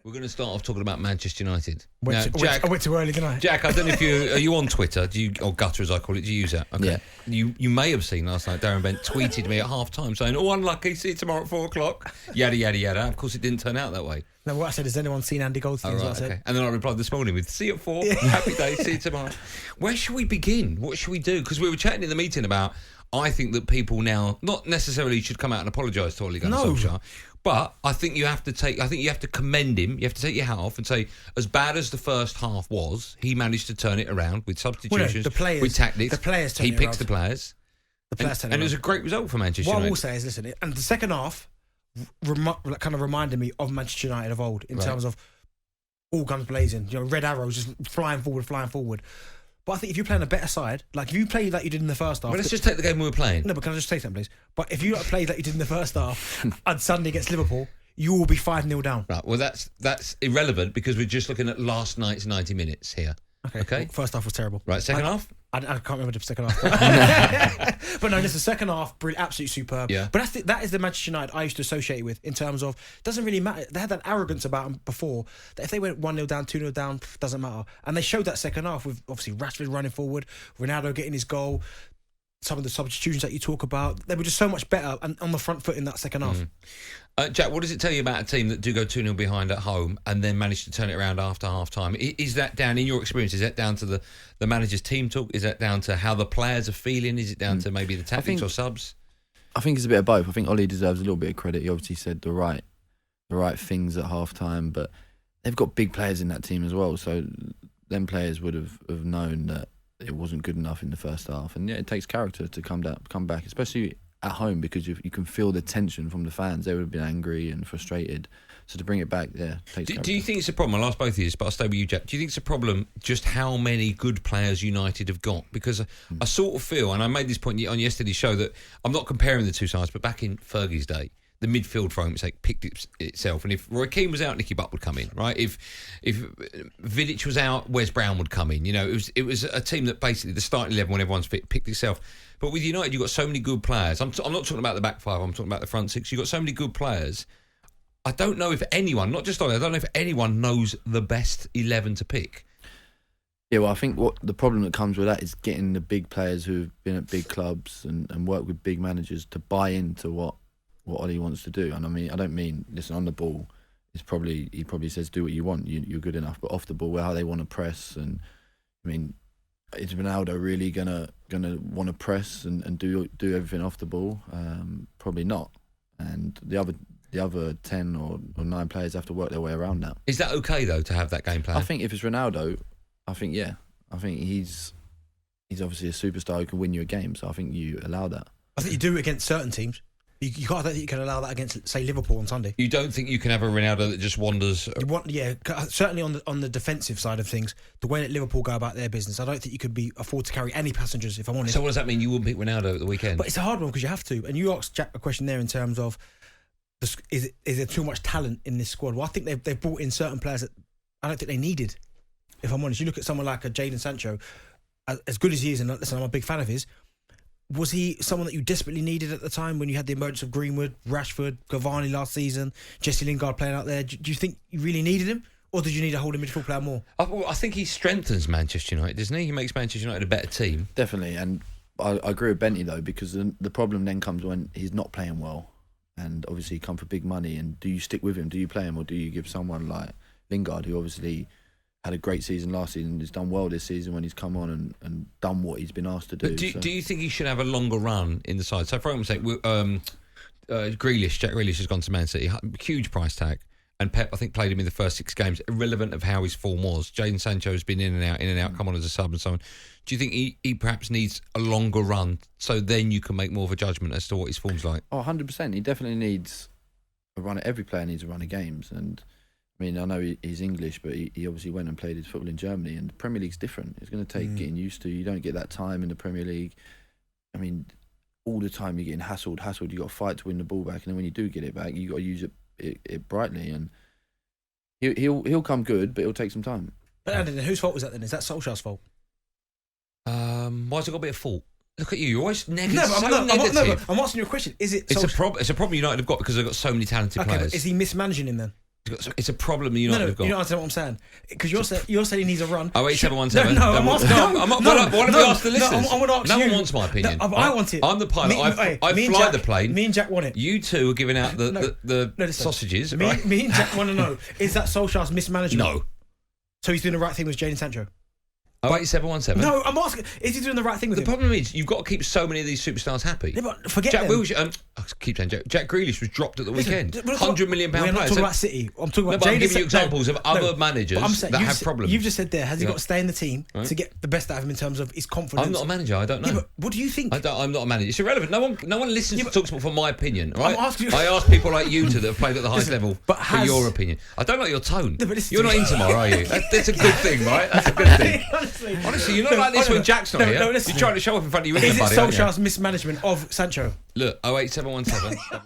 We're going to start off talking about Manchester United. I went too early, didn't I? Jack, I don't know if are you on Twitter? Or Gutter as I call it? Do you use that? Okay. Yeah. You may have seen last night Darren Bent tweeted me at half time saying, "Oh, unlucky, see you tomorrow at 4:00. Yada yada yada. Of course, it didn't turn out that way. No, what I said is, anyone seen Andy Goldstein? Oh, right, okay. And then I replied this morning with, "See you at 4. Happy day. See you tomorrow." Where should we begin? What should we do? Because we were chatting in the meeting about. I think that people now not necessarily should come out and apologise to Ole Gunnar Solskjaer. But I think you have to commend him. You have to take your hat off and say, as bad as the first half was, he managed to turn it around with substitutions, with tactics. The players he picks the players. And it was a great result for Manchester United. What I will say is, listen, and the second half kind of reminded me of Manchester United of old in terms of all guns blazing, red arrows just flying forward. But I think if you're playing a better side, like if you play like you did in the first half... Well, let's just take the game we were playing. No, but can I just say something, please? But if you played like you did in the first half and Sunday against Liverpool, you will be 5-0 down. Right, well, that's irrelevant because we're just looking at last night's 90 minutes here. Okay. Well, first half was terrible. Right, second half? I can't remember the second half. But no, listen, second half, absolutely superb. Yeah. But that is the Manchester United I used to associate with in terms of, doesn't really matter. They had that arrogance about them before, that if they went 1-0 down, 2-0 down, doesn't matter. And they showed that second half with, obviously, Rashford running forward, Ronaldo getting his goal, some of the substitutions that you talk about. They were just so much better and on the front foot in that second half. Jack, what does it tell you about a team that do go 2-0 behind at home and then manage to turn it around after half-time? Is that down, in your experience, is that down to the manager's team talk? Is that down to how the players are feeling? Is it down to maybe the tactics or subs? I think it's a bit of both. I think Ole deserves a little bit of credit. He obviously said the right things at half-time, but they've got big players in that team as well, so them players would have known that it wasn't good enough in the first half. And yeah, it takes character to come back, especially at home, because you can feel the tension from the fans. They would have been angry and frustrated. So to bring it back, takes character. Do you think it's a problem? I'll ask both of you, but I'll stay with you, Jack. Do you think it's a problem just how many good players United have got? Because I sort of feel, and I made this point on yesterday's show, that I'm not comparing the two sides, but back in Fergie's day, the midfield, for argument's sake, picked itself. And if Roy Keane was out, Nicky Butt would come in, right? If Vidic was out, Wes Brown would come in. It was a team that basically, the starting 11 when everyone's fit, picked itself. But with United, you've got so many good players. I'm not talking about the back five, I'm talking about the front six. You've got so many good players. I don't know if anyone, not just Ole, I don't know if anyone knows the best 11 to pick. Yeah, well, I think what the problem that comes with that is getting the big players who've been at big clubs and work with big managers to buy into what Ole wants to do. And I mean, I don't mean, listen, on the ball, he probably says do what you want, you're good enough. But off the ball, how they want to press, and I mean, is Ronaldo really gonna want to press and do everything off the ball? Probably not. And the other 10 or 9 players have to work their way around that. Is that okay though, to have that game plan? I think if it's Ronaldo, I think he's obviously a superstar who can win you a game. So I think you allow that. I think you do it against certain teams. You can't think you can allow that against, say, Liverpool on Sunday. You don't think you can have a Ronaldo that just wanders? Certainly on the defensive side of things, the way that Liverpool go about their business, I don't think you could afford to carry any passengers, if I'm honest. So what does that mean? You wouldn't pick Ronaldo at the weekend? But it's a hard one because you have to. And you asked Jack a question there in terms of, is there too much talent in this squad? Well, I think they've brought in certain players that I don't think they needed, if I'm honest. You look at someone like a Jadon Sancho, as good as he is, and listen, I'm a big fan of his. Was he someone that you desperately needed at the time when you had the emergence of Greenwood, Rashford, Cavani last season, Jesse Lingard playing out there? Do you think you really needed him? Or did you need a holding midfield player more? I think he strengthens Manchester United, doesn't he? He makes Manchester United a better team. Definitely, and I agree with Benty though, because the problem then comes when he's not playing well, and obviously he come for big money, and do you stick with him? Do you play him, or do you give someone like Lingard, who obviously had a great season last season, has done well this season when he's come on and done what he's been asked to do. Do you think he should have a longer run in the side? So for argument's sake, Jack Grealish has gone to Man City, huge price tag, and Pep, I think, played him in the first 6 games, irrelevant of how his form was. Jadon Sancho has been in and out, come on as a sub and so on. Do you think he perhaps needs a longer run so then you can make more of a judgment as to what his form's like? Oh, 100%. He definitely needs a run. Every player needs a run of games, and I mean, I know he's English, but he obviously went and played his football in Germany, and the Premier League's different. It's going to take getting used to. You don't get that time in the Premier League. I mean, all the time you're getting hassled. You got to fight to win the ball back, and then when you do get it back, you got to use it brightly. And he'll come good, but it'll take some time. But Andy, whose fault was that then? Is that Solskjaer's fault? Why's it got a bit of fault? Look at you, you're always negative. I'm asking you a question. Is it? It's a problem United have got because they've got so many talented players. But is he mismanaging him then? It's a problem United have got. You don't understand what I'm saying. Because you're saying he needs a run. 08717. No, I'm asking. Why don't we ask the listeners? I'm gonna ask no you. one wants my opinion. No, I want it. I'm the pilot. I fly the plane. Me and Jack want it. You two are giving out the sausages. Me and Jack want to know, is that Solskjaer's mismanagement? No. So he's doing the right thing with Jadon Sancho? 08717. No, I'm asking, is he doing the right thing with him? The problem is, you've got to keep so many of these superstars happy. Yeah, but forget Jack them. Wilshere, I keep saying Jack Grealish was dropped at the weekend. £100 million We're not players. talking about City. I'm talking about I'm giving you examples of other managers that have problems. You've just said there, has he got to stay in the team to get the best out of him in terms of his confidence? I'm not a manager. I don't know. Yeah, but what do you think? I'm not a manager. It's irrelevant. No one listens to talkSPORT for my opinion. Right? I ask people like you two that have played at the highest level for your opinion. I don't like your tone. You're not in tomorrow, are you? That's a good thing, right? That's a good thing. Honestly, you're not like this when Jack's not here. You're trying to show up in front of you. Is it Solskjaer's mismanagement of Sancho? Look, 08717.